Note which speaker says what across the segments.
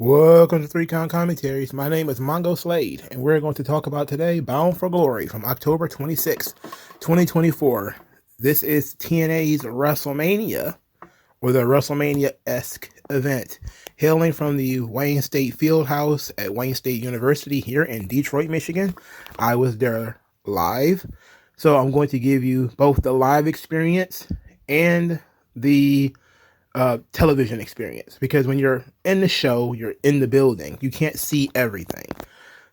Speaker 1: Welcome to 3 Count Commentaries. My name is MongoSlade, and we're going to talk about today Bound for Glory from October 26, 2024. This is TNA's WrestleMania, or the WrestleMania-esque event, hailing from the Wayne State Fieldhouse at Wayne State University here in Detroit, Michigan. I was there live, so I'm going to give you both the live experience and the television experience, because when you're in the show, you're in the building, you can't see everything.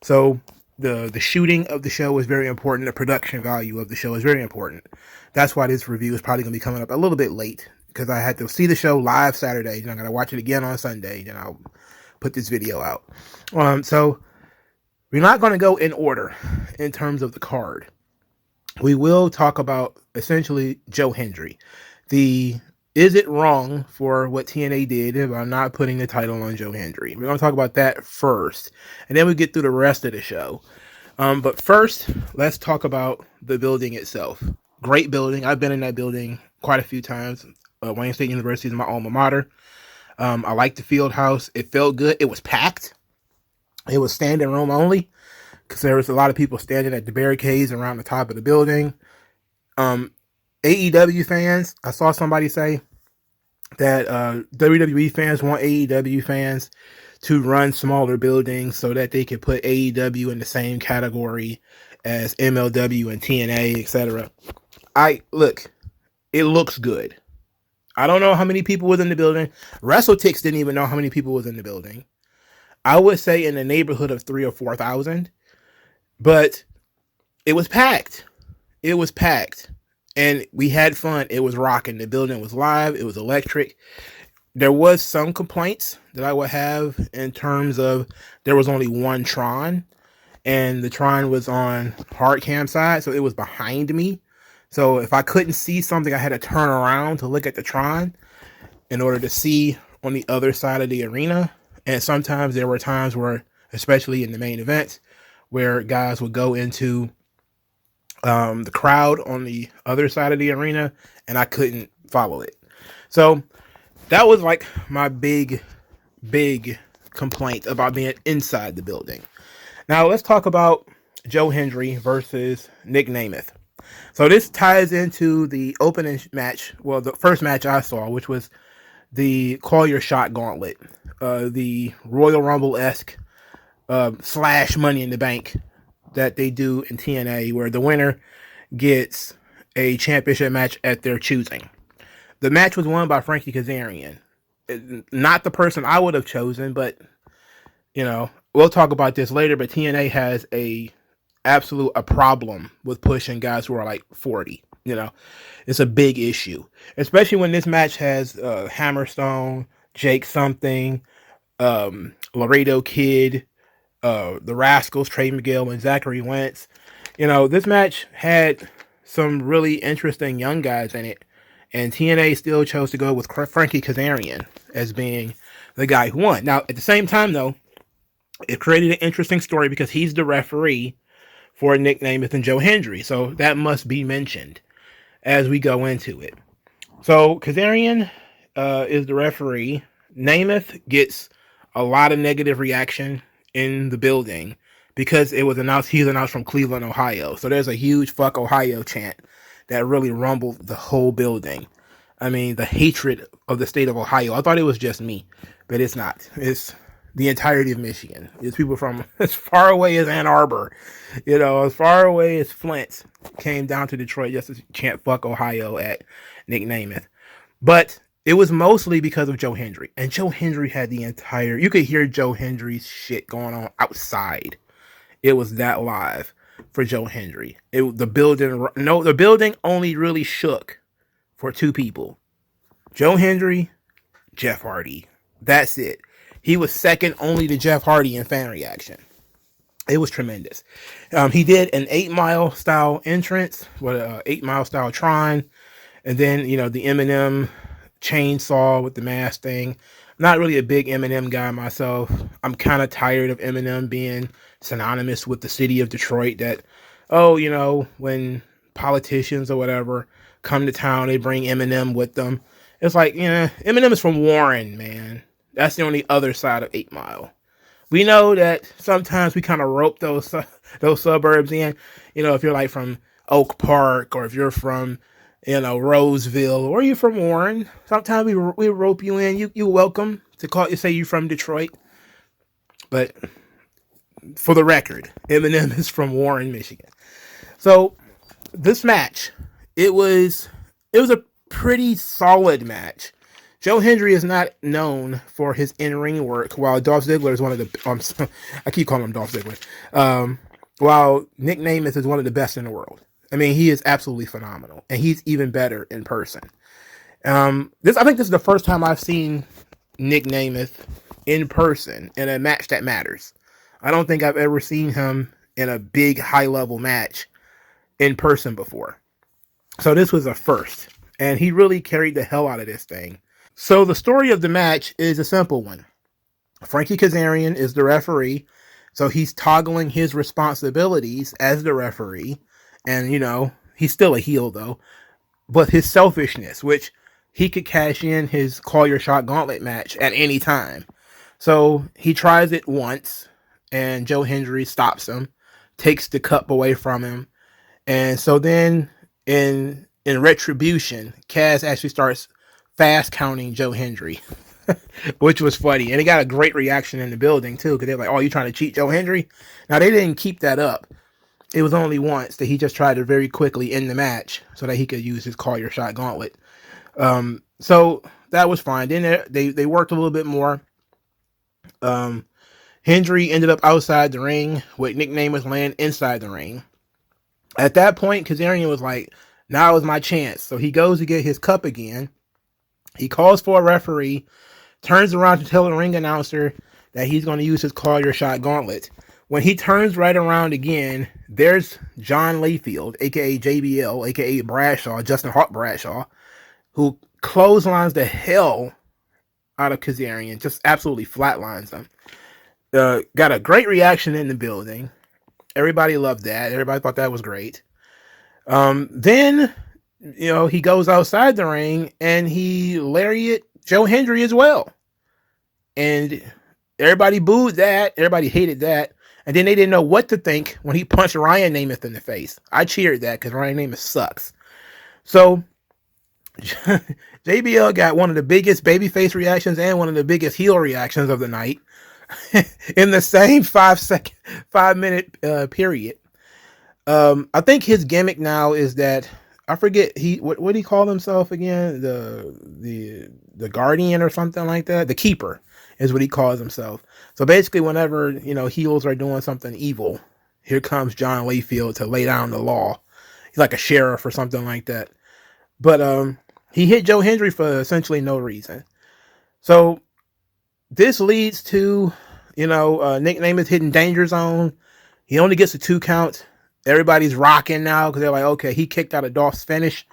Speaker 1: So the shooting of the show is very important. The production value of the show is very important. That's why this review is probably going to be coming up a little bit late, because I had to see the show live Saturday, and I'm going to watch it again on Sunday, and I'll put this video out. So we're not going to go in order in terms of the card. We will talk about essentially Joe Hendry. Is it wrong for what TNA did by not putting the title on Joe Hendry? We're going to talk about that first, and then we get through the rest of the show. But first, let's talk about the building itself. Great building. I've been in that building quite a few times. Wayne State University is my alma mater. I like the field house. It felt good. It was packed. It was standing room only, because there was a lot of people standing at the barricades around the top of the building. AEW fans, I saw somebody say that WWE fans want AEW fans to run smaller buildings so that they could put AEW in the same category as MLW and TNA, etc. It looks good. I don't know how many people was in the building. WrestleTix didn't even know how many people was in the building. I would say in the neighborhood of 3,000 or 4,000, but it was packed. It was packed. And we had fun. It was rocking. The building was live. It was electric. There was some complaints that I would have in terms of there was only one Tron, and the Tron was on hard cam side, so it was behind me. So if I couldn't see something, I had to turn around to look at the Tron in order to see on the other side of the arena. And sometimes there were times where, especially in the main events, where guys would go into the crowd on the other side of the arena, and I couldn't follow it. So that was like my big complaint about being inside the building. Now let's talk about Joe Hendry versus Nick Nemeth. So this ties into the opening match, well, the first match I saw, which was the Call Your Shot Gauntlet, the Royal Rumble-esque / Money in the Bank that they do in TNA, where the winner gets a championship match at their choosing. The match was won by Frankie Kazarian. Not the person I would have chosen, but, you know, we'll talk about this later, but TNA has a problem with pushing guys who are like 40. You know, it's a big issue, especially when this match has Hammerstone, Jake Something, Laredo Kid, the Rascals, Trey Miguel, and Zachary Wentz. You know, this match had some really interesting young guys in it, and TNA still chose to go with Frankie Kazarian as being the guy who won. Now, at the same time, though, it created an interesting story because he's the referee for Nick Nemeth and Joe Hendry, so that must be mentioned as we go into it. So Kazarian is the referee. Nemeth gets a lot of negative reaction in the building because it was announced he's announced from Cleveland, Ohio. So there's a huge "fuck Ohio" chant that really rumbled the whole building. I mean, the hatred of the state of Ohio. I thought it was just me, but it's not. It's the entirety of Michigan. It's people from as far away as Ann Arbor, you know, as far away as Flint came down to Detroit just to chant "fuck Ohio" at Nick Nemeth. But it was mostly because of Joe Hendry. And Joe Hendry had you could hear Joe Hendry's shit going on outside. It was that live for Joe Hendry. The building only really shook for two people. Joe Hendry, Jeff Hardy. That's it. He was second only to Jeff Hardy in fan reaction. It was tremendous. He did an 8 Mile style entrance with an 8 Mile style Tron. And then, you know, the Eminem chainsaw with the mask thing. Not really a big Eminem guy myself. I'm kind of tired of Eminem being synonymous with the city of Detroit. That, oh, you know, when politicians or whatever come to town, they bring Eminem with them. It's like, you know, Eminem is from Warren, man. That's the only other side of 8 Mile. We know that sometimes we kind of rope those suburbs in. You know, if you're like from Oak Park, or if you're from, you know, Roseville, or you're from Warren, sometimes we rope you in. You're welcome to call you, say you're from Detroit. But for the record, Eminem is from Warren, Michigan. So this match, it was a pretty solid match. Joe Hendry is not known for his in-ring work, while Dolph Ziggler is one of the... I keep calling him Dolph Ziggler. While Nick Nemeth is one of the best in the world. I mean, he is absolutely phenomenal, and he's even better in person. I think this is the first time I've seen Nick Nemeth in person in a match that matters. I don't think I've ever seen him in a big, high-level match in person before. So this was a first, and he really carried the hell out of this thing. So the story of the match is a simple one. Frankie Kazarian is the referee, so he's toggling his responsibilities as the referee, and, you know, he's still a heel, though, but his selfishness, which he could cash in his Call Your Shot Gauntlet match at any time. So he tries it once, and Joe Hendry stops him, takes the cup away from him, and so then in retribution, Kaz actually starts fast counting Joe Hendry, which was funny. And it got a great reaction in the building, too, because they're like, oh, you trying to cheat Joe Hendry? Now, they didn't keep that up. It was only once that he just tried to very quickly end the match so that he could use his Call Your Shot Gauntlet. So that was fine. Then they worked a little bit more. Hendry ended up outside the ring with Nick Nemeth laying inside the ring. At that point, Kazarian was like, now is my chance. So he goes to get his cup again. He calls for a referee, turns around to tell the ring announcer that he's going to use his Call Your Shot Gauntlet. When he turns right around again, there's John Layfield, a.k.a. JBL, a.k.a. Bradshaw, Justin Hawk Bradshaw, who clotheslines the hell out of Kazarian, just absolutely flatlines him. Got a great reaction in the building. Everybody loved that. Everybody thought that was great. Then, you know, he goes outside the ring and he lariat Joe Hendry as well. And everybody booed that. Everybody hated that. And then they didn't know what to think when he punched Ryan Nemeth in the face. I cheered that because Ryan Nemeth sucks. So JBL got one of the biggest babyface reactions and one of the biggest heel reactions of the night in the same 5 minute period. I think his gimmick now is that, I forget, what did he call himself again? The Guardian or something like that. The Keeper is what he calls himself. So basically, whenever, you know, heels are doing something evil, here comes John Layfield to lay down the law. He's like a sheriff or something like that. But he hit Joe Hendry for essentially no reason. So this leads to, you know, Nick Nemeth hitting Danger Zone. He only gets a 2 count. Everybody's rocking now because they're like, okay, he kicked out of Dolph's finish.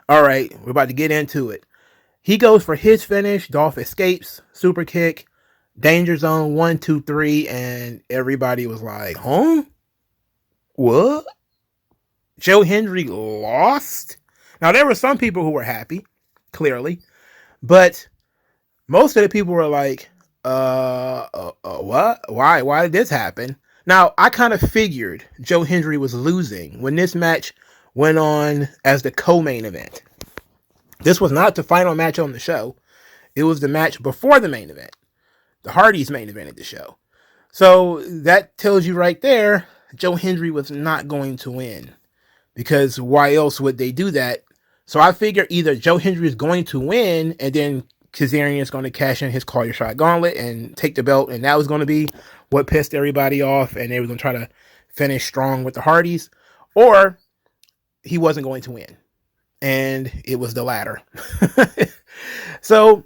Speaker 1: All right, we're about to get into it. He goes for his finish. Dolph escapes. Super kick. Danger Zone 1, 2, 3. And everybody was like, huh? What? Joe Hendry lost? Now, there were some people who were happy, clearly. But most of the people were like, what? Why did this happen? Now, I kind of figured Joe Hendry was losing when this match went on as the co-main event. This was not the final match on the show. It was the match before the main event. The Hardys main event at the show. So that tells you right there, Joe Hendry was not going to win. Because why else would they do that? So I figure either Joe Hendry is going to win and then Kazarian is going to cash in his Call Your Shot Gauntlet and take the belt, and that was going to be what pissed everybody off, and they were going to try to finish strong with the Hardys, or he wasn't going to win, and it was the latter. So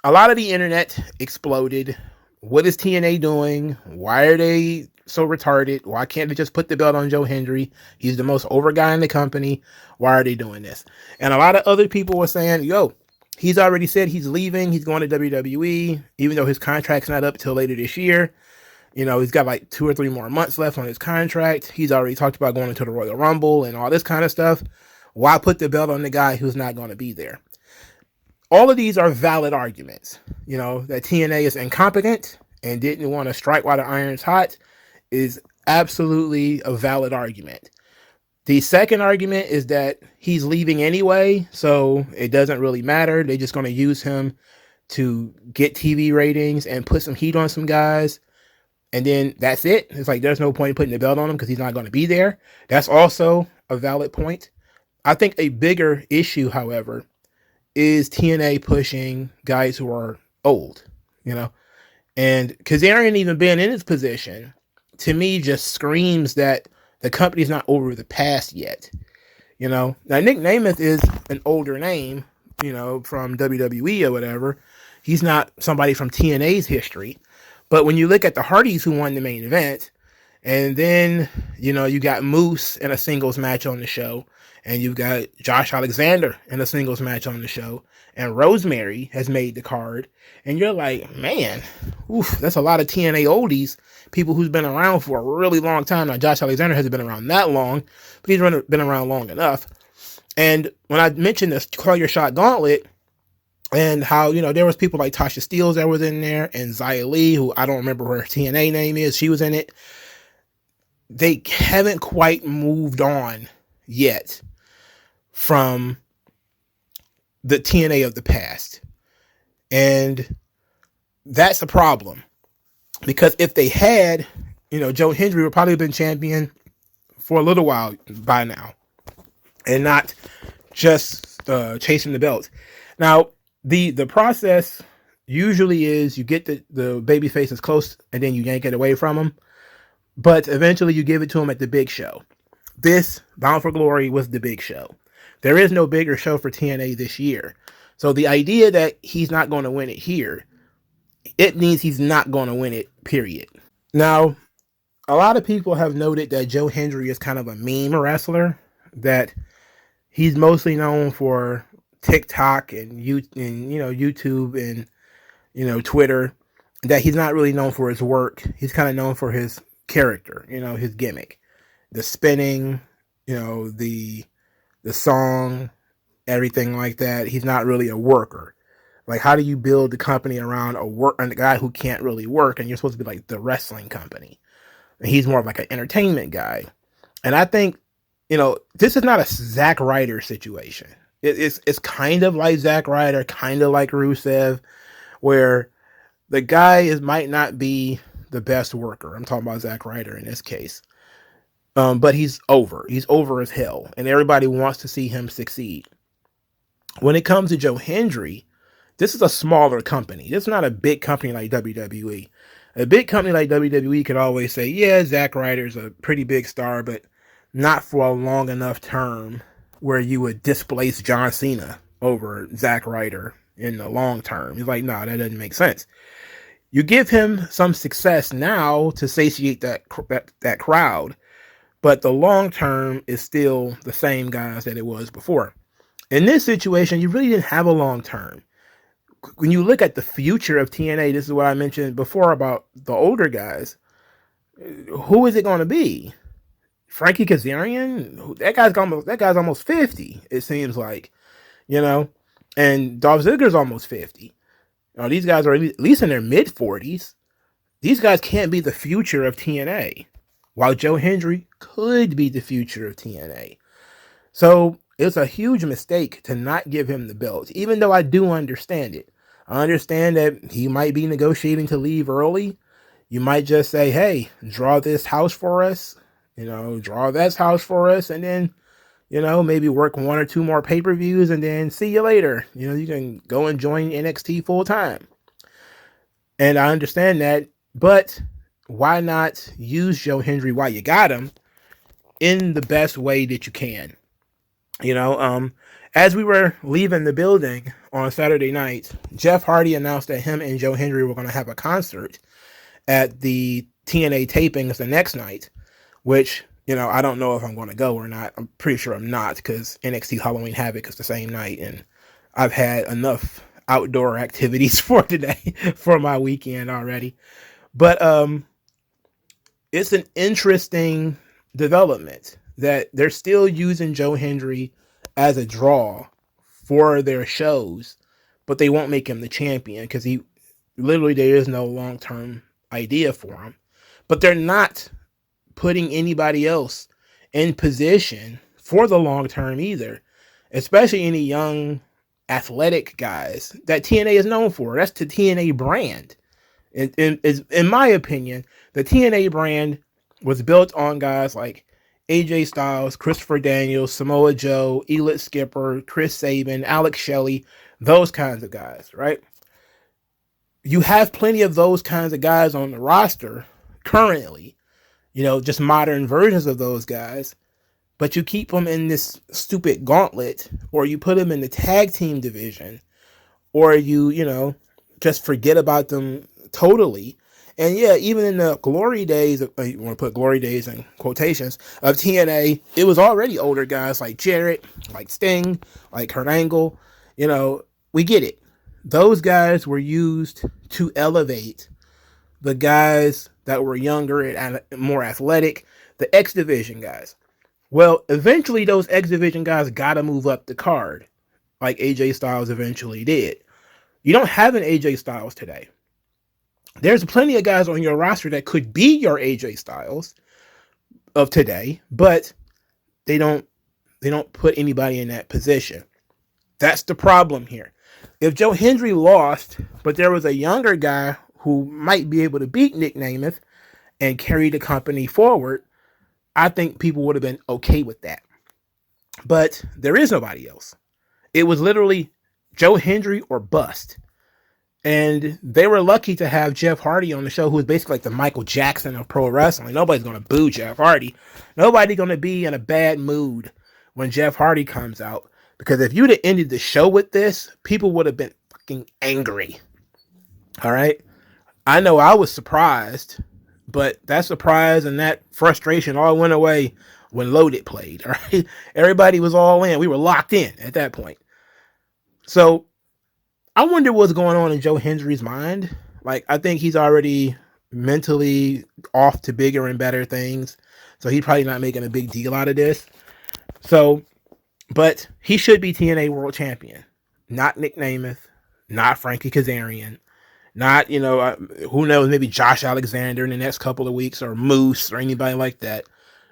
Speaker 1: a lot of the internet exploded. What is TNA doing? Why are they so retarded? Why can't they just put the belt on Joe Hendry? He's the most over guy in the company. Why are they doing this? And a lot of other people were saying, yo, he's already said he's leaving. He's going to WWE, even though his contract's not up till later this year. You know, he's got like 2 or 3 more months left on his contract. He's already talked about going into the Royal Rumble and all this kind of stuff. Why put the belt on the guy who's not going to be there? All of these are valid arguments. That TNA is incompetent and didn't want to strike while the iron's hot is absolutely a valid argument. The second argument is that he's leaving anyway, so it doesn't really matter. They're just going to use him to get TV ratings and put some heat on some guys. And then that's it. It's like there's no point in putting the belt on him because he's not going to be there. That's also a valid point. I think a bigger issue, however, is TNA pushing guys who are old, and Kazarian even being in his position, to me, just screams that the company's not over the past yet. Now Nick Nemeth is an older name, from WWE or whatever. He's not somebody from TNA's history. But when you look at the Hardys who won the main event, and then, you got Moose in a singles match on the show, and you've got Josh Alexander in a singles match on the show, and Rosemary has made the card, and you're like, man, that's a lot of TNA oldies, people who's been around for a really long time. Now, Josh Alexander hasn't been around that long, but he's been around long enough. And when I mentioned this Call Your Shot Gauntlet, and how, there was people like Tasha Steelz that was in there, and Xia Li, who I don't remember her TNA name is, she was in it. They haven't quite moved on yet from the TNA of the past. And that's a problem. Because if they had, Joe Hendry would probably have been champion for a little while by now. And not just chasing the belt. Now, the process usually is you get the baby faces close and then you yank it away from them. But eventually you give it to them at the big show. This, Bound for Glory, was the big show. There is no bigger show for TNA this year. So the idea that he's not going to win it here, it means he's not going to win it, period. Now, a lot of people have noted that Joe Hendry is kind of a meme wrestler, that he's mostly known for TikTok and YouTube and Twitter, that he's not really known for his work. He's kind of known for his character, his gimmick, the spinning, the song, everything like that. He's not really a worker. Like, how do you build the company around a guy who can't really work, and you're supposed to be like the wrestling company? And he's more of like an entertainment guy. And I think, this is not a Zack Ryder situation. It's kind of like Zack Ryder, kind of like Rusev, where the guy might not be the best worker. I'm talking about Zack Ryder in this case. But he's over. He's over as hell. And everybody wants to see him succeed. When it comes to Joe Hendry, this is a smaller company. This is not a big company like WWE. A big company like WWE could always say, yeah, Zack Ryder's a pretty big star, but not for a long enough term where you would displace John Cena over Zack Ryder in the long term. He's like, no, that doesn't make sense. You give him some success now to satiate that crowd, but the long term is still the same guys that it was before. In this situation, you really didn't have a long term. When you look at the future of TNA, this is what I mentioned before about the older guys. Who is it going to be? Frankie Kazarian? That guy's almost 50, it seems like, and Dolph Ziggler's almost 50. These guys are at least in their mid-40s. These guys can't be the future of TNA, while Joe Hendry could be the future of TNA. So it's a huge mistake to not give him the belt, even though I do understand it. I understand that he might be negotiating to leave early. You might just say, hey, draw this house for us, draw that house for us, and then, maybe work one or two more pay-per-views and then see you later. You can go and join NXT full time. And I understand that, but why not use Joe Hendry while you got him in the best way that you can? As we were leaving the building on Saturday night, Jeff Hardy announced that him and Joe Hendry were going to have a concert at the TNA tapings the next night, which, I don't know if I'm going to go or not. I'm pretty sure I'm not, because NXT Halloween Havoc is the same night, and I've had enough outdoor activities for today, for my weekend already. But it's an interesting development that they're still using Joe Hendry as a draw for their shows, but they won't make him the champion because there is no long-term idea for him. But they're not putting anybody else in position for the long term either, especially any young athletic guys that TNA is known for. That's the TNA brand. In my opinion, the TNA brand was built on guys like AJ Styles, Christopher Daniels, Samoa Joe, Elite Skipper, Chris Sabin, Alex Shelley, those kinds of guys, right? You have plenty of those kinds of guys on the roster currently, just modern versions of those guys, but you keep them in this stupid gauntlet, or you put them in the tag team division, or you just forget about them totally. And yeah, even in the glory days, you want to put glory days in quotations, of TNA, it was already older guys like Jarrett, like Sting, like Kurt Angle. We get it. Those guys were used to elevate the guys that were younger and more athletic, the X Division guys. Well, eventually those X Division guys got to move up the card, like AJ Styles eventually did. You don't have an AJ Styles today. There's plenty of guys on your roster that could be your AJ Styles of today, but they don't put anybody in that position. That's the problem here. If Joe Hendry lost, but there was a younger guy who might be able to beat Nick Nemeth and carry the company forward, I think people would have been okay with that. But there is nobody else. It was literally Joe Hendry or bust. And they were lucky to have Jeff Hardy on the show, who was basically like the Michael Jackson of pro wrestling. Nobody's going to boo Jeff Hardy. Nobody's going to be in a bad mood when Jeff Hardy comes out. Because if you'd have ended the show with this, people would have been fucking angry. All right? I know I was surprised, but that surprise and that frustration all went away when Loaded played. All right? Everybody was all in. We were locked in at that point. So I wonder what's going on in Joe Hendry's mind. Like, I think he's already mentally off to bigger and better things. So he's probably not making a big deal out of this. So, but he should be TNA World Champion. Not Nick Nemeth. Not Frankie Kazarian. Not, who knows, maybe Josh Alexander in the next couple of weeks, or Moose, or anybody like that.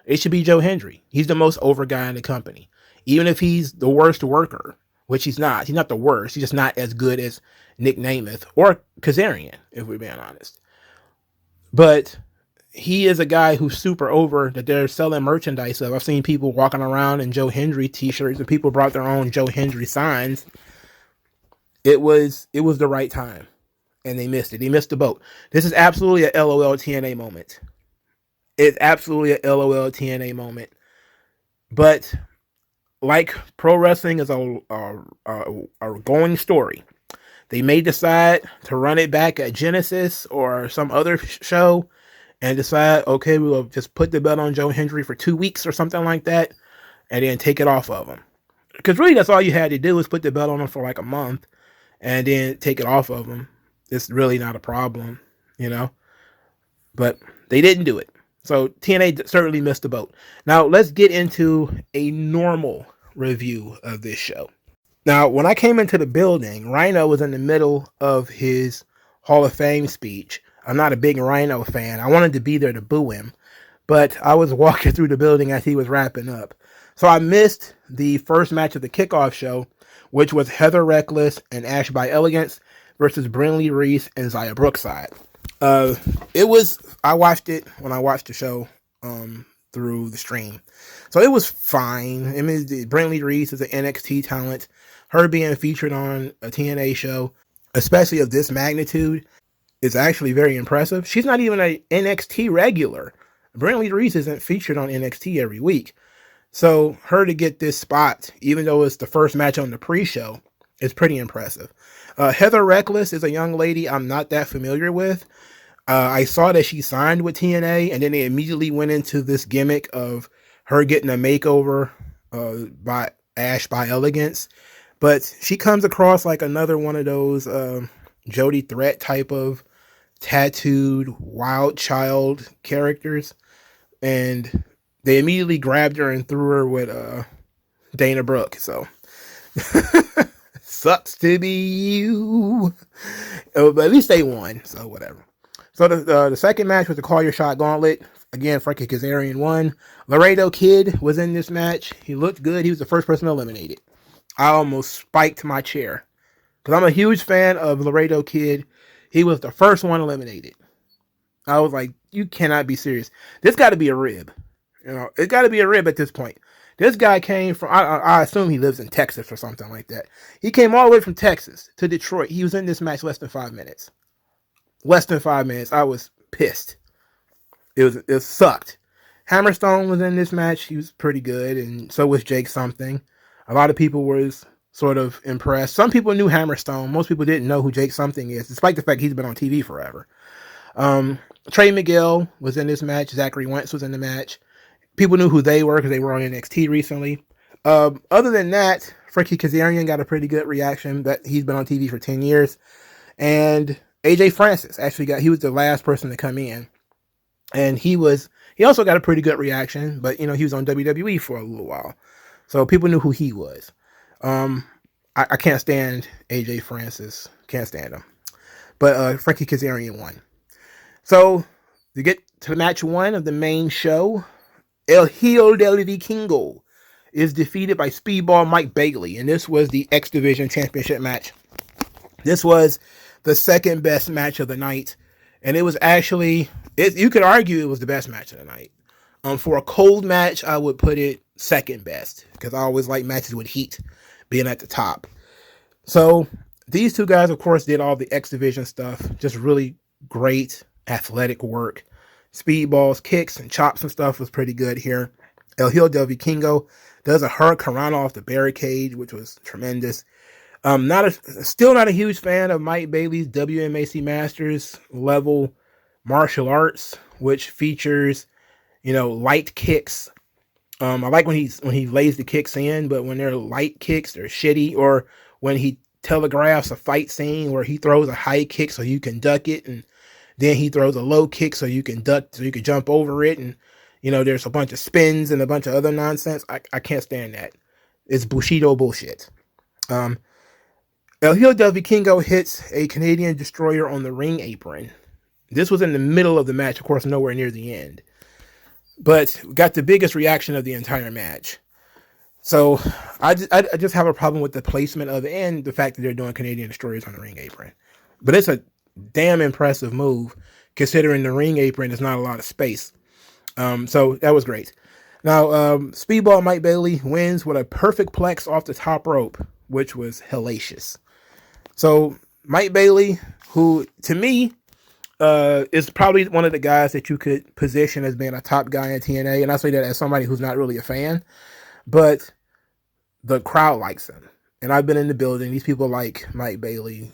Speaker 1: It should be Joe Hendry. He's the most over guy in the company. Even if he's the worst worker, which he's not. He's not the worst. He's just not as good as Nick Nemeth or Kazarian, if we're being honest. But he is a guy who's super over, that they're selling merchandise of. I've seen people walking around in Joe Hendry t-shirts, and people brought their own Joe Hendry signs. It was the right time, and they missed it. They missed the boat. This is absolutely a LOL TNA moment. It's absolutely a LOL TNA moment. But like pro wrestling is a going story. They may decide to run it back at Genesis or some other show and decide, okay, we'll just put the belt on Joe Hendry for 2 weeks or something like that, and then take it off of him. Because really, that's all you had to do, is put the belt on him for like a month and then take it off of him. It's really not a problem, But they didn't do it. So TNA certainly missed the boat. Now, let's get into a normal review of this show. Now, when I came into the building, Rhino was in the middle of his Hall of Fame speech. I'm not a big Rhino fan. I wanted to be there to boo him, but I was walking through the building as he was wrapping up. So I missed the first match of the kickoff show, which was Heather Reckless and Ash by Elegance versus Brinley Reese and Xia Brookside. I watched it when I watched the show through the stream. So it was fine. I mean, Brinley Reese is an NXT talent. Her being featured on a TNA show, especially of this magnitude, is actually very impressive. She's not even an NXT regular. Brinley Reese isn't featured on NXT every week. So her to get this spot, even though it's the first match on the pre-show, is pretty impressive. Heather Reckless is a young lady I'm not that familiar with. I saw that she signed with TNA, and then they immediately went into this gimmick of her getting a makeover by Ash by Elegance. But she comes across like another one of those Jody Threat type of tattooed wild child characters. And they immediately grabbed her and threw her with Dana Brooke. So sucks to be you. But at least they won, so whatever. So the second match was the Call Your Shot Gauntlet. Again, Frankie Kazarian won. Laredo Kid was in this match. He looked good. He was the first person eliminated. I almost spiked my chair because I'm a huge fan of Laredo Kid. He was the first one eliminated. I was like, you cannot be serious. This got to be a rib. It's got to be a rib at this point. This guy came from, I assume he lives in Texas or something like that. He came all the way from Texas to Detroit. He was in this match less than 5 minutes. Less than 5 minutes. I was pissed. It sucked. Hammerstone was in this match. He was pretty good, and so was Jake Something. A lot of people were sort of impressed. Some people knew Hammerstone. Most people didn't know who Jake Something is, despite the fact he's been on TV forever. Trey Miguel was in this match. Zachary Wentz was in the match. People knew who they were because they were on NXT recently. Other than that, Frankie Kazarian got a pretty good reaction, but he's been on TV for 10 years. And AJ Francis he was the last person to come in. And he also got a pretty good reaction, but he was on WWE for a little while. So people knew who he was. I can't stand AJ Francis. Can't stand him. But Frankie Kazarian won. So to get to match 1 of the main show, El Hijo del Vikingo is defeated by Speedball Mike Bailey. And this was the X Division Championship match. This was the second best match of the night. And it was actually, you could argue it was the best match of the night. For a cold match, I would put it second best. Because I always like matches with heat being at the top. So these two guys, of course, did all the X Division stuff. Just really great athletic work. Speedballs, kicks, and chops and stuff was pretty good here. El Hijo del Vikingo does a hurricanrana off the barricade, which was tremendous. Still not a huge fan of Mike Bailey's WMAC Masters level martial arts, which features, light kicks. I like when he lays the kicks in, but when they're light kicks, they're shitty. Or when he telegraphs a fight scene where he throws a high kick so you can duck it, and then he throws a low kick so you can duck, so you can jump over it, and there's a bunch of spins and a bunch of other nonsense. I can't stand that. It's Bushido bullshit. El Hijo del Vikingo hits a Canadian Destroyer on the ring apron. This was in the middle of the match, of course, nowhere near the end. But got the biggest reaction of the entire match. So I just have a problem with the placement of it and the fact that they're doing Canadian Destroyers on the ring apron. But it's a damn impressive move, considering the ring apron is not a lot of space. So that was great. Now, Speedball Mike Bailey wins with a perfect plex off the top rope, which was hellacious. So Mike Bailey, who to me is probably one of the guys that you could position as being a top guy in TNA, and I say that as somebody who's not really a fan, but the crowd likes him. And I've been in the building. These people like Mike Bailey.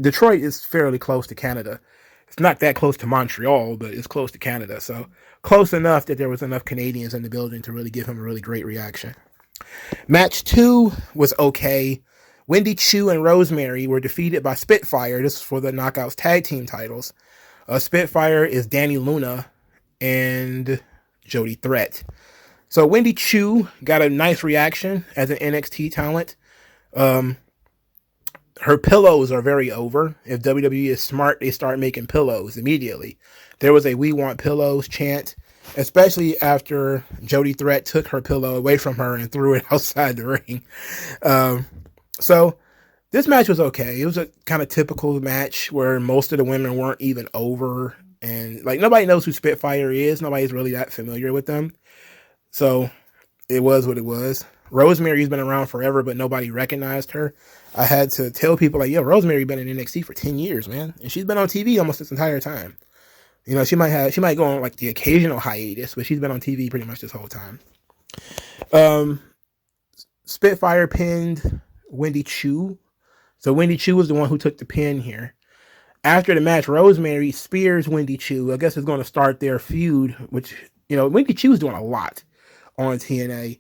Speaker 1: Detroit is fairly close to Canada. It's not that close to Montreal, but it's close to Canada. So close enough that there was enough Canadians in the building to really give him a really great reaction. Match 2 was okay. Wendy Choo and Rosemary were defeated by Spitfire. This is for the Knockouts Tag Team titles. Spitfire is Danny Luna and Jody Threat. So Wendy Choo got a nice reaction as an NXT talent. Her pillows are very over. If WWE is smart, they start making pillows immediately. There was a "We Want Pillows" chant, especially after Jody Threat took her pillow away from her and threw it outside the ring. So this match was okay. It was a kind of typical match where most of the women weren't even over. And nobody knows who Spitfire is. Nobody's really that familiar with them. So it was what it was. Rosemary's been around forever, but nobody recognized her. I had to tell people Rosemary been in NXT for 10 years, man. And she's been on TV almost this entire time. She might go on the occasional hiatus, but she's been on TV pretty much this whole time. Spitfire pinned Wendy Choo. So Wendy Choo was the one who took the pin here. After the match, Rosemary spears Wendy Choo. I guess it's going to start their feud, which, Wendy Choo's doing a lot on TNA.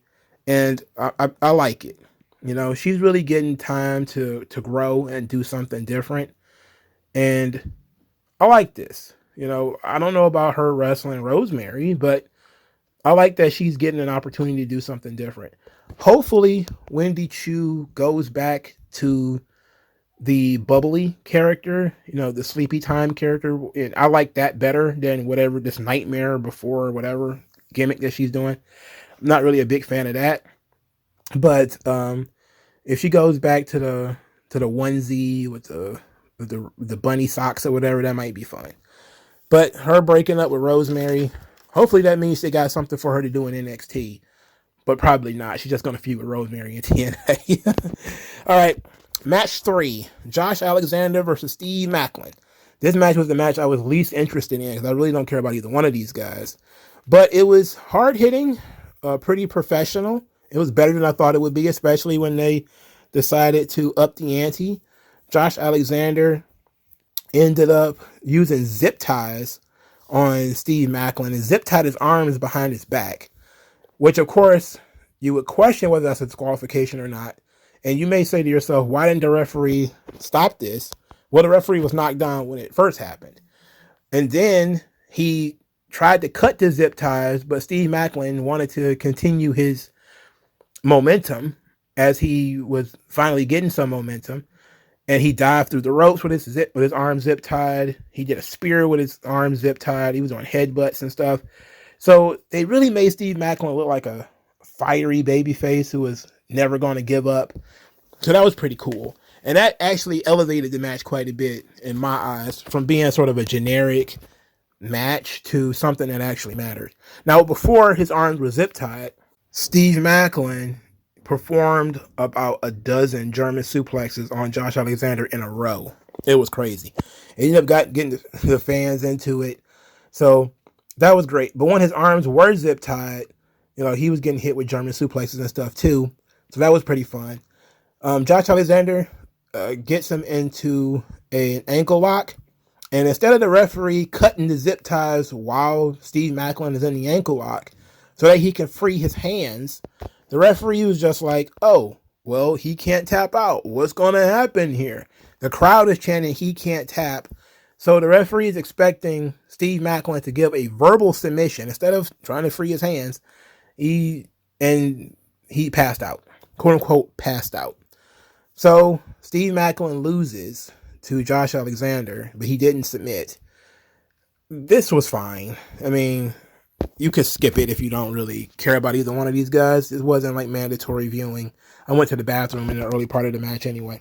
Speaker 1: And I like it. She's really getting time to grow and do something different. And I like this. I don't know about her wrestling Rosemary, but I like that she's getting an opportunity to do something different. Hopefully, Wendy Chu goes back to the bubbly character, the sleepy time character. And I like that better than whatever this nightmare before whatever gimmick that she's doing. I'm not really a big fan of that. But if she goes back to the onesie with the bunny socks or whatever, that might be fun. But her breaking up with Rosemary, hopefully that means they got something for her to do in NXT. But probably not. She's just going to feud with Rosemary in TNA. All right. Match 3. Josh Alexander versus Steve Macklin. This match was the match I was least interested in because I really don't care about either one of these guys. But it was hard-hitting, pretty professional. It was better than I thought it would be, especially when they decided to up the ante. Josh Alexander ended up using zip ties on Steve Macklin and zip tied his arms behind his back, which, of course, you would question whether that's a disqualification or not. And you may say to yourself, why didn't the referee stop this? Well, the referee was knocked down when it first happened. And then he tried to cut the zip ties, but Steve Macklin wanted to continue his momentum as he was finally getting some momentum. And he dived through the ropes with his arms zip tied. He did a spear with his arms zip tied. He was on headbutts and stuff. So they really made Steve Macklin look like a fiery babyface who was never going to give up. So that was pretty cool. And that actually elevated the match quite a bit in my eyes from being sort of a generic match to something that actually mattered. Now, before his arms were zip tied, Steve Macklin performed about a dozen German suplexes on Josh Alexander in a row. It was crazy. He ended up getting the fans into it. So that was great. But when his arms were zip tied, he was getting hit with German suplexes and stuff too. So that was pretty fun. Josh Alexander gets him into an ankle lock. And instead of the referee cutting the zip ties while Steve Macklin is in the ankle lock so that he can free his hands, the referee was just like, oh, well, he can't tap out. What's going to happen here? The crowd is chanting he can't tap. So the referee is expecting Steve Macklin to give a verbal submission instead of trying to free his hands. He passed out, quote unquote, passed out. So Steve Macklin loses to Josh Alexander, but he didn't submit. This was fine. I mean, you could skip it if you don't really care about either one of these guys. It wasn't like mandatory viewing. I went to the bathroom in the early part of the match anyway.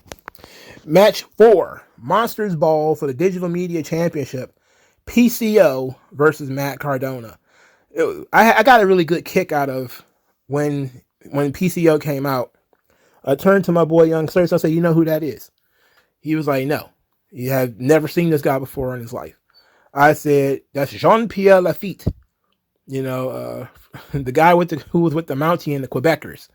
Speaker 1: Match 4, Monsters Ball for the Digital Media Championship, PCO versus Matt Cardona. I got a really good kick out of when PCO came out. I turned to my boy Young Sir, I said, you know who that is? He was like, no. He had never seen this guy before in his life. I said, that's Jean-Pierre Lafitte. The guy who was with the Mountie and the Quebecers.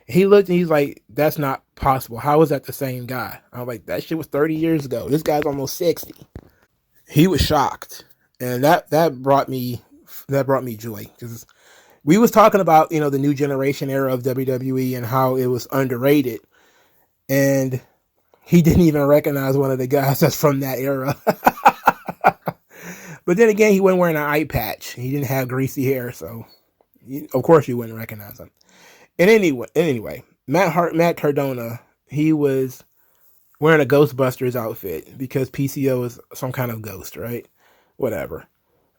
Speaker 1: He looked and he's like, that's not possible. How is that the same guy? I was like, that shit was 30 years ago. This guy's almost 60. He was shocked. And that brought me joy. Because we was talking about, the new generation era of WWE and how it was underrated. And he didn't even recognize one of the guys that's from that era. But then again, he wasn't wearing an eye patch. He didn't have greasy hair, so of course you wouldn't recognize him. And anyway, Matt Cardona, he was wearing a Ghostbusters outfit because PCO is some kind of ghost, right? Whatever.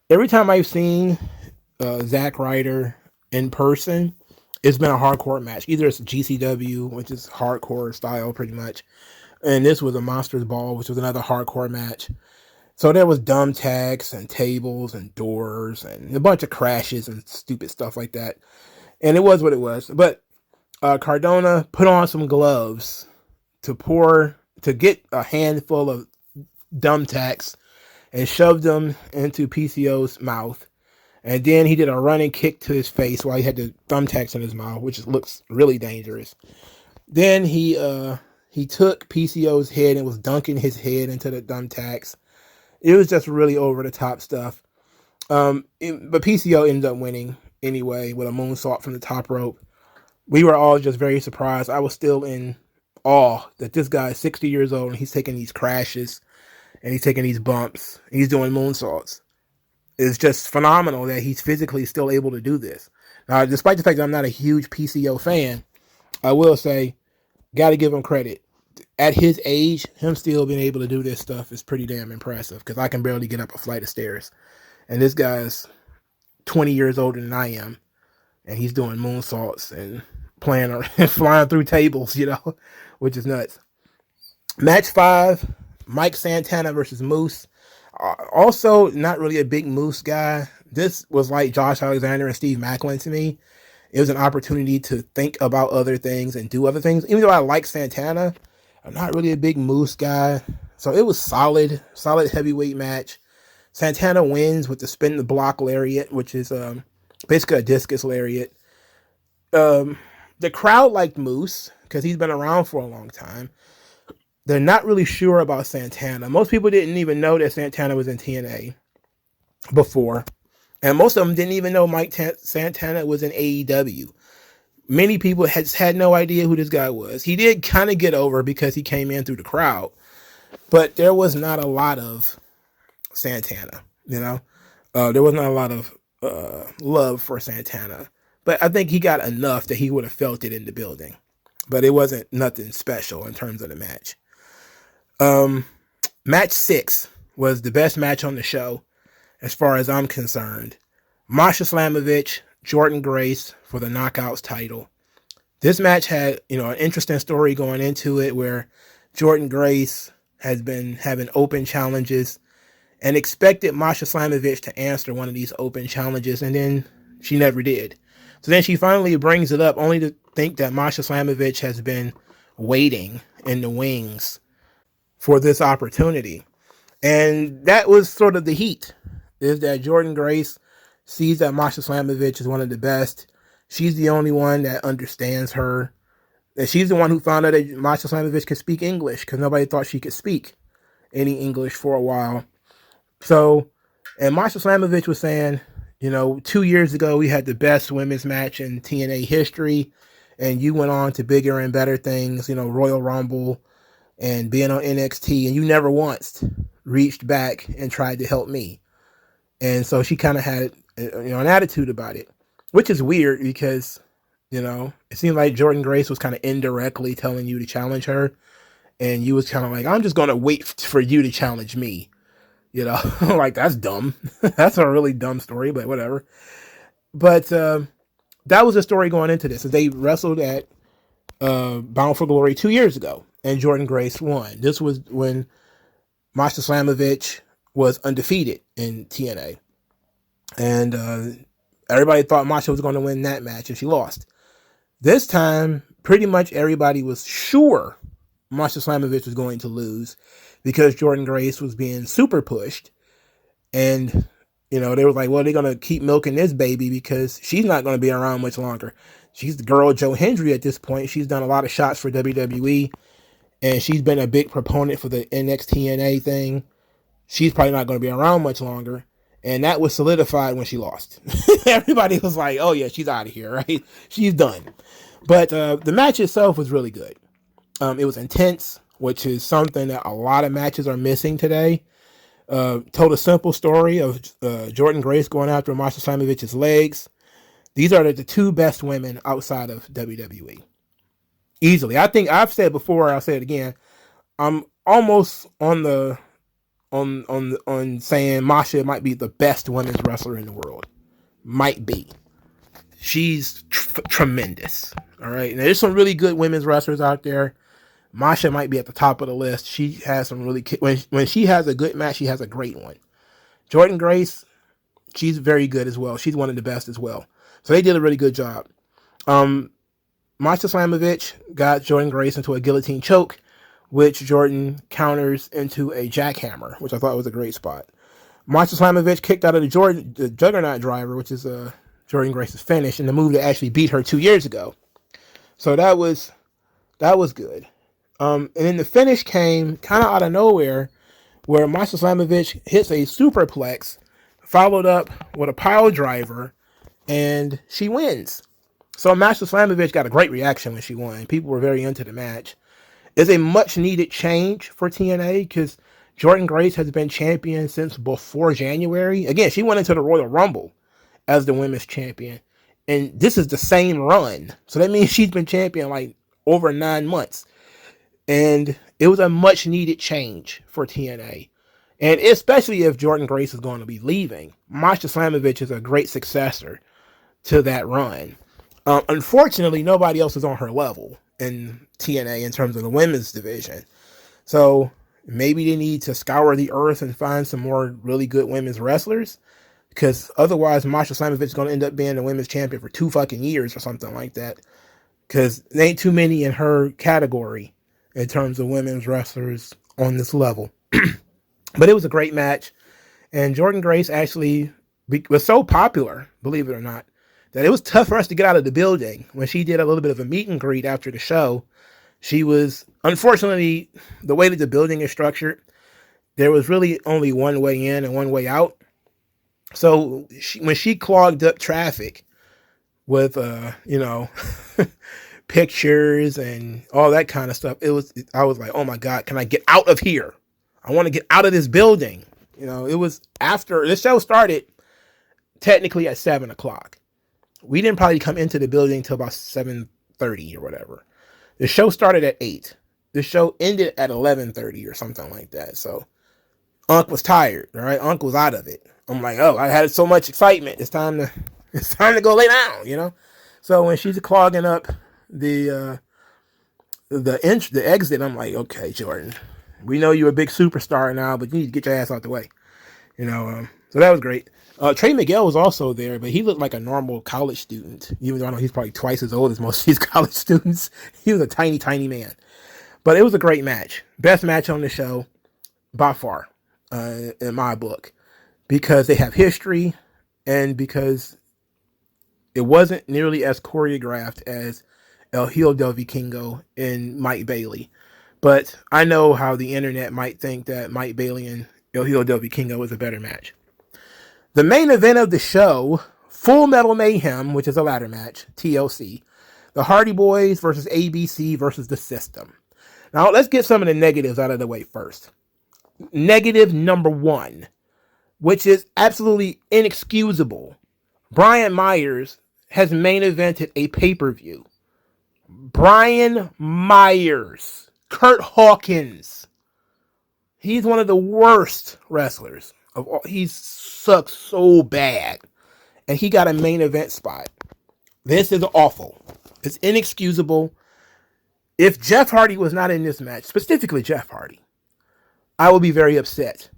Speaker 1: Every time I've seen Zack Ryder in person, it's been a hardcore match. Either it's GCW, which is hardcore style pretty much, and this was a Monsters Ball, which was another hardcore match. So there was dumb tags and tables and doors and a bunch of crashes and stupid stuff like that. And it was what it was. But Cardona put on some gloves to get a handful of dumb tacks and shoved them into PCO's mouth. And then he did a running kick to his face while he had the thumbtacks in his mouth, which looks really dangerous. Then he took PCO's head and was dunking his head into the thumbtacks. It was just really over the top stuff. But PCO ended up winning anyway with a moonsault from the top rope. We were all just very surprised. I was still in awe that this guy is 60 years old and he's taking these crashes and he's taking these bumps. And he's doing moonsaults. It's just phenomenal that he's physically still able to do this. Despite the fact that I'm not a huge PCO fan, I will say, got to give him credit. At his age, him still being able to do this stuff is pretty damn impressive, because I can barely get up a flight of stairs. And this guy's 20 years older than I am, and he's doing moonsaults and flying through tables, which is nuts. Match 5, Mike Santana versus Moose. Also, not really a big Moose guy. This was like Josh Alexander and Steve Macklin to me. It was an opportunity to think about other things and do other things. Even though I like Santana, I'm not really a big Moose guy. So it was solid heavyweight match. Santana wins with the spin the block lariat, which is basically a discus lariat. The crowd liked Moose because he's been around for a long time. They're not really sure about Santana. Most people didn't even know that Santana was in TNA before. And most of them didn't even know Mike Santana was in AEW. Many people had no idea who this guy was. He did kind of get over because he came in through the crowd. But there was not a lot of Santana, there was not a lot of love for Santana. But I think he got enough that he would have felt it in the building. But it wasn't nothing special in terms of the match. Match 6 was the best match on the show, as far as I'm concerned. Masha Slamovich, Jordynne Grace for the Knockouts title. This match had, an interesting story going into it, where Jordynne Grace has been having open challenges and expected Masha Slamovich to answer one of these open challenges, and then she never did. So then she finally brings it up, only to think that Masha Slamovich has been waiting in the wings for this opportunity. And that was sort of the heat, is that Jordynne Grace sees that Masha Slamovich is one of the best. She's the only one that understands her. And she's the one who found out that Masha Slamovich could speak English, because nobody thought she could speak any English for a while. So, and Masha Slamovich was saying, 2 years ago we had the best women's match in TNA history, and you went on to bigger and better things, Royal Rumble and being on NXT, and you never once reached back and tried to help me. And so she kind of had, an attitude about it, which is weird because, it seemed like Jordynne Grace was kind of indirectly telling you to challenge her, and you was kind of like, I'm just going to wait for you to challenge me. Like, that's dumb. That's a really dumb story, but whatever. But that was the story going into this. They wrestled at Bound for Glory 2 years ago, and Jordynne Grace won. This was when Masha Slamovich was undefeated in TNA. And everybody thought Masha was going to win that match, and she lost. This time, pretty much everybody was sure Masha Slamovich was going to lose, because Jordynne Grace was being super pushed. And, they were like, well, they're going to keep milking this baby because she's not going to be around much longer. She's the girl Joe Hendry at this point. She's done a lot of shots for WWE, and she's been a big proponent for the TNA thing. She's probably not going to be around much longer. And that was solidified when she lost. Everybody was like, oh yeah, she's out of here, right? She's done. But the match itself was really good. It was intense, which is something that a lot of matches are missing today. Told a simple story of Jordynne Grace going after Masha Slamovich's legs. These are the two best women outside of WWE. Easily. I think I've said before, I'll say it again. I'm almost on saying Masha might be the best women's wrestler in the world. Might be. She's tremendous. All right. Now, there's some really good women's wrestlers out there. Masha might be at the top of the list. She has some really, when she has a good match, she has a great one. Jordynne Grace, she's very good as well. She's one of the best as well. So they did a really good job. Masha Slamovich got Jordynne Grace into a guillotine choke, which Jordynne counters into a jackhammer, which I thought was a great spot. Masha Slamovich kicked out of the Juggernaut Driver, which is Jordynne Grace's finish, and the move that actually beat her 2 years ago. So that was good. And then the finish came kind of out of nowhere, where Masha Slamovich hits a superplex, followed up with a pile driver, and she wins. So Masha Slamovich got a great reaction when she won. People were very into the match. It's a much needed change for TNA because Jordynne Grace has been champion since before January. Again, she went into the Royal Rumble as the women's champion And this is the same run. So that means she's been champion like over 9 months. And it was a much needed change for TNA. And especially if Jordynne Grace is going to be leaving, Masha Slamovich is a great successor to that run. Unfortunately, nobody else is on her level in TNA in terms of the women's division. So maybe they need to scour the earth and find some more really good women's wrestlers. Because otherwise, Masha Slamovich is going to end up being the women's champion for 2 fucking years or something like that. Because there ain't too many in her category in terms of women's wrestlers on this level. But it was a great match. And Jordynne Grace actually was so popular, believe it or not, that it was tough for us to get out of the building. When she did a little bit of a meet and greet after the show, she was, unfortunately, the way that the building is structured, there was really only one way in and one way out. So when she clogged up traffic with, pictures and all that kind of stuff, I was like, oh my God, can I get out of here? I want to get out of this building. It was after the show started technically at 7:00. We didn't probably come into the building until about 7:30 or whatever. The show started at 8. The show ended at 11:30 or something like that. So Unc was tired, all right? Unc was out of it. I'm like, oh, I had so much excitement. It's time to go lay down, So when she's clogging up the exit, I'm like, okay, Jordynne, we know you're a big superstar now, but you need to get your ass out the way. So that was great. Trey Miguel was also there, but he looked like a normal college student, even though I know he's probably twice as old as most of these college students. He was a tiny, tiny man. But it was a great match. Best match on the show by far, in my book, because they have history and because it wasn't nearly as choreographed as El Hijo del Vikingo and Mike Bailey. But I know how the internet might think that Mike Bailey and El Hijo del Vikingo was a better match. The main event of the show, Full Metal Mayhem, which is a ladder match, TLC. The Hardy Boys versus ABC versus The System. Now, let's get some of the negatives out of the way first. Negative number 1, which is absolutely inexcusable. Brian Myers has main evented a pay-per-view. Brian Myers. Kurt Hawkins. He's one of the worst wrestlers of all. He sucks so bad. And he got a main event spot. This is awful. It's inexcusable. If Jeff Hardy was not in this match, specifically Jeff Hardy, I would be very upset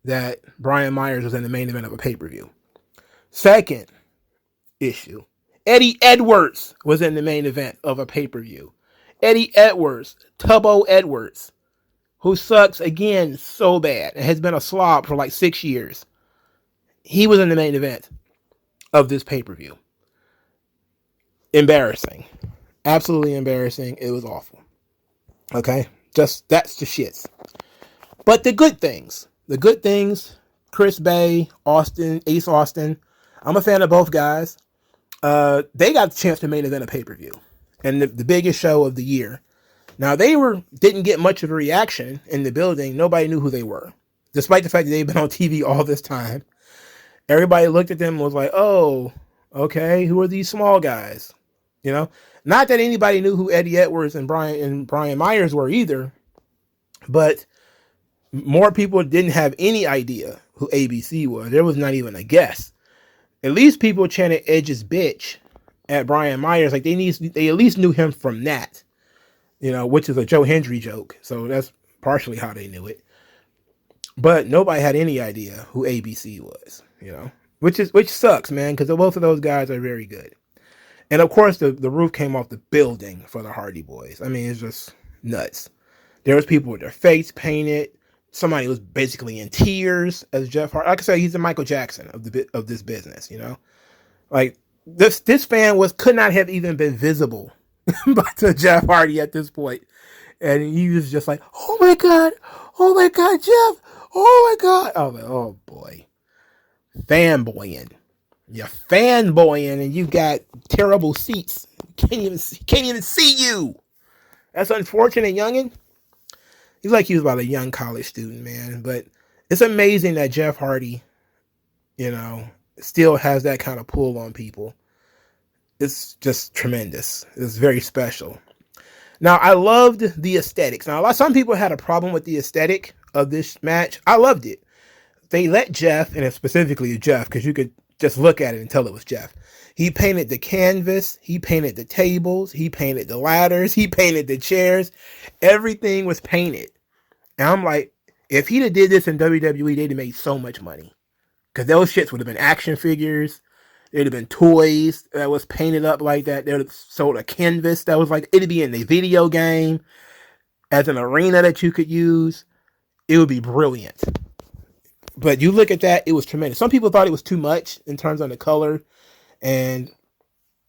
Speaker 1: that Brian Myers was in the main event of a pay-per-view. Second issue, Eddie Edwards was in the main event of a pay-per-view. Eddie Edwards, Tubbo Edwards, who sucks again so bad and has been a slob for like 6 years. He was in the main event of this pay-per-view. Embarrassing. Absolutely embarrassing. It was awful. Okay? That's the shits. But the good things, Chris Bay, Ace Austin, I'm a fan of both guys. They got the chance to main event a pay-per-view. And the biggest show of the year. Now, they didn't get much of a reaction in the building. Nobody knew who they were. Despite the fact that they've been on TV all this time. Everybody looked at them and was like, oh, okay, who are these small guys? Not that anybody knew who Eddie Edwards and Brian Myers were either. But more people didn't have any idea who ABC was. There was not even a guess. At least people chanted Edge's bitch at Brian Myers. Like they at least knew him from that. Which is a Joe Hendry joke. So that's partially how they knew it. But nobody had any idea who ABC was, which sucks, man, because both of those guys are very good. And of course, the roof came off the building for the Hardy Boys. I mean, it's just nuts. There was people with their face painted. Somebody was basically in tears as Jeff Hardy. Like I said, he's the Michael Jackson of this business, Like this fan could not have even been visible to Jeff Hardy at this point. And he was just like, oh my God, Jeff, oh my God. I was like, oh boy. Fanboying. You're fanboying and you got terrible seats. Can't even see you. That's unfortunate, youngin'. He's like he was about a young college student, man. But it's amazing that Jeff Hardy, still has that kind of pull on people. it's just tremendous. It's very special. Now, I loved the aesthetics. Now, some people had a problem with the aesthetic of this match. I loved it. They let Jeff, and specifically Jeff, because you could just look at it and tell it was Jeff. He painted the canvas, he painted the tables, he painted the ladders, he painted the chairs. Everything was painted. And I'm like, if he'd have did this in WWE, they'd have made so much money. Because those shits would have been action figures. There'd have been toys that was painted up like that. They would have sold a canvas that was like, it'd be in the video game as an arena that you could use. It would be brilliant. But you look at that, it was tremendous. Some people thought it was too much in terms of the color and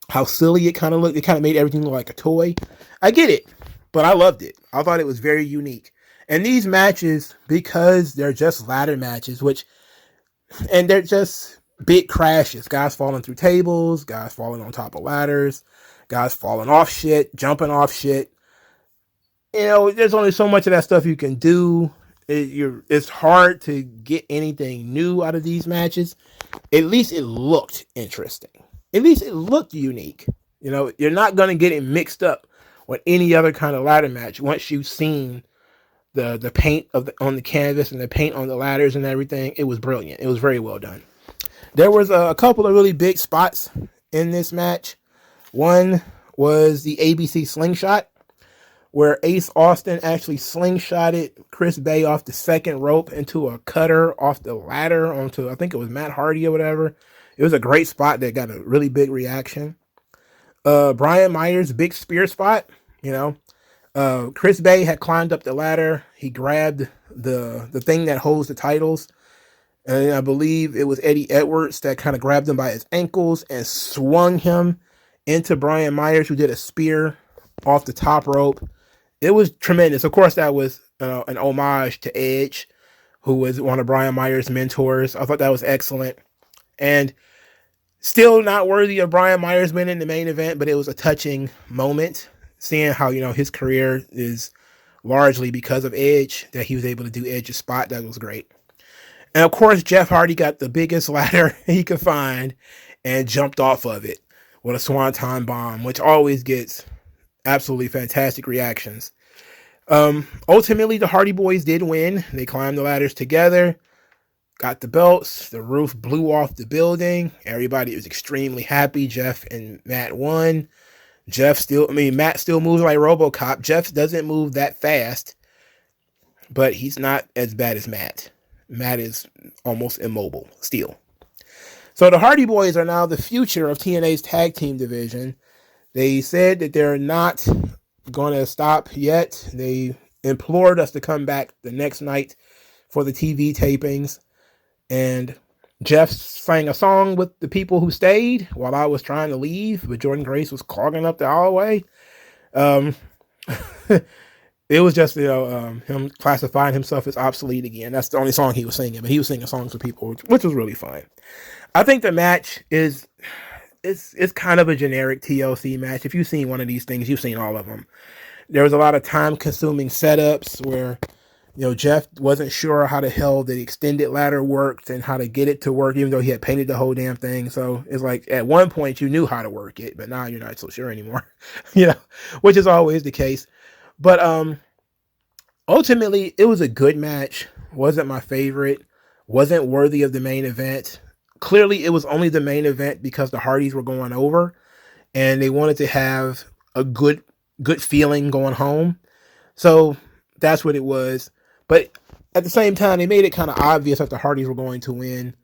Speaker 1: how silly it kind of looked. It kind of made everything look like a toy. I get it, but I loved it. I thought it was very unique. And these matches, because they're just ladder matches, and they're just big crashes. Guys falling through tables, guys falling on top of ladders, guys falling off shit, jumping off shit. You know, there's only so much of that stuff you can do. It's hard to get anything new out of these matches. At least it looked interesting. At least it looked unique. You know, you're not going to get it mixed up with any other kind of ladder match once you've seen the paint on the canvas and the paint on the ladders and everything. It was brilliant. It was very well done. There was a couple of really big spots in this match. One was the ABC slingshot, where Ace Austin actually slingshotted Chris Bay off the second rope into a cutter off the ladder onto, I think it was Matt Hardy or whatever. It was a great spot that got a really big reaction. Brian Myers' big spear spot, you know. Chris Bay had climbed up the ladder. He grabbed the thing that holds the titles. And I believe it was Eddie Edwards that kind of grabbed him by his ankles and swung him into Brian Myers, who did a spear off the top rope. It was tremendous. Of course, that was an homage to Edge, who was one of Brian Myers' mentors. I thought that was excellent. And still not worthy of Brian Myers being in the main event, but it was a touching moment, seeing how, you know, his career is largely because of Edge, that he was able to do Edge's spot. That was great. And of course, Jeff Hardy got the biggest ladder he could find and jumped off of it with a swanton bomb, which always gets absolutely fantastic reactions. Ultimately, the Hardy Boys did win. They climbed the ladders together, got the belts. The roof blew off the building. Everybody was extremely happy. Jeff and Matt won. Matt still moves like RoboCop. Jeff doesn't move that fast, but he's not as bad as Matt. Matt is almost immobile still. So the Hardy Boys are now the future of TNA's tag team division. They said that they're not going to stop yet. They implored us to come back the next night for the TV tapings. And Jeff sang a song with the people who stayed while I was trying to leave, but Jordan Grace was clogging up the hallway. It was just, him classifying himself as obsolete again. That's the only song he was singing, but he was singing songs for people, which was really fun. I think the match it's kind of a generic TLC match. If you've seen one of these things, you've seen all of them. There was a lot of time-consuming setups where, you know, Jeff wasn't sure how the hell the extended ladder worked and how to get it to work, even though he had painted the whole damn thing. So it's like at one point you knew how to work it, but now you're not so sure anymore, you know, which is always the case. But ultimately, it was a good match. Wasn't my favorite. Wasn't worthy of the main event. Clearly, it was only the main event because the Hardys were going over, and they wanted to have a good feeling going home. So that's what it was. But at the same time, they made it kind of obvious that the Hardys were going to win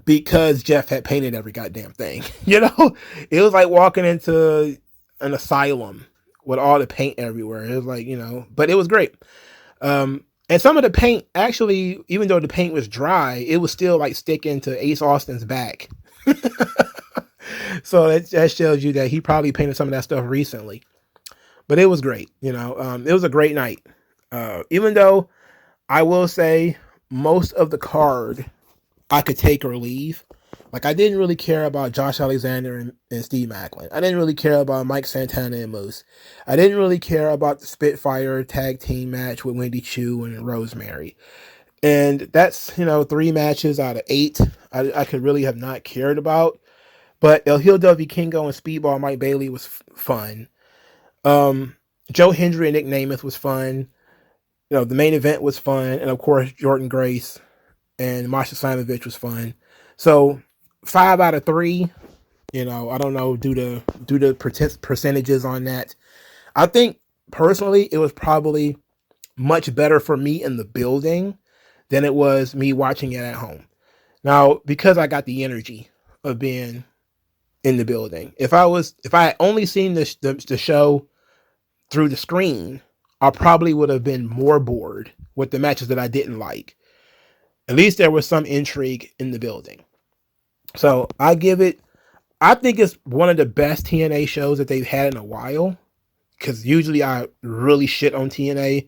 Speaker 1: because Jeff had painted every goddamn thing. You know, it was like walking into an asylum with all the paint everywhere. It was like, you know, but it was great. And some of the paint, actually, even though the paint was dry, it was still like sticking to Ace Austin's back. So that shows you that he probably painted some of that stuff recently. But it was great. You know, it was a great night. Even though I will say most of the card I could take or leave. Like, I didn't really care about Josh Alexander and Steve Macklin. I didn't really care about Mike Santana and Moose. I didn't really care about the Spitfire tag team match with Wendy Chu and Rosemary. And that's, you know, 3 matches out of 8 I could really have not cared about. But El Hijo Vikingo and Speedball Mike Bailey was fun. Joe Hendry and Nick Nemeth was fun. The main event was fun. And of course, Jordan Grace and Masha Slamovich was fun. So 5 out of 3. I don't know, do the percentages on that. I think personally, it was probably much better for me in the building than it was me watching it at home. Now, because I got the energy of being in the building. If I had only seen the show through the screen, I probably would have been more bored with the matches that I didn't like. At least there was some intrigue in the building. So I think it's one of the best TNA shows that they've had in a while. Because usually I really shit on TNA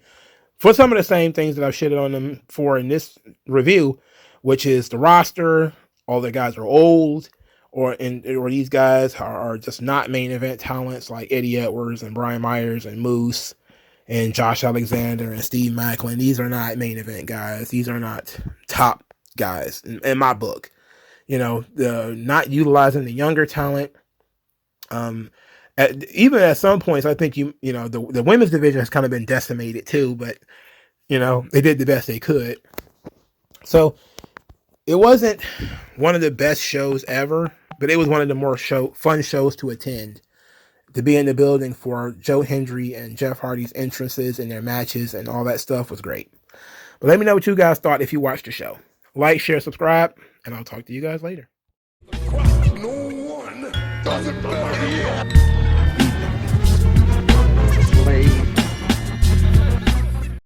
Speaker 1: for some of the same things that I've shitted on them for in this review, which is the roster. All the guys are old, or these guys are just not main event talents like Eddie Edwards and Brian Myers and Moose and Josh Alexander and Steve Macklin. These are not main event guys. These are not top guys in my book. Not utilizing the younger talent. Even at some points, I think the women's division has kind of been decimated too, but they did the best they could. So it wasn't one of the best shows ever, but it was one of the more fun shows to attend. To be in the building for Joe Hendry and Jeff Hardy's entrances and their matches and all that stuff was great. But let me know what you guys thought if you watched the show. Like, share, subscribe, and I'll talk to you guys later.
Speaker 2: No one does it better.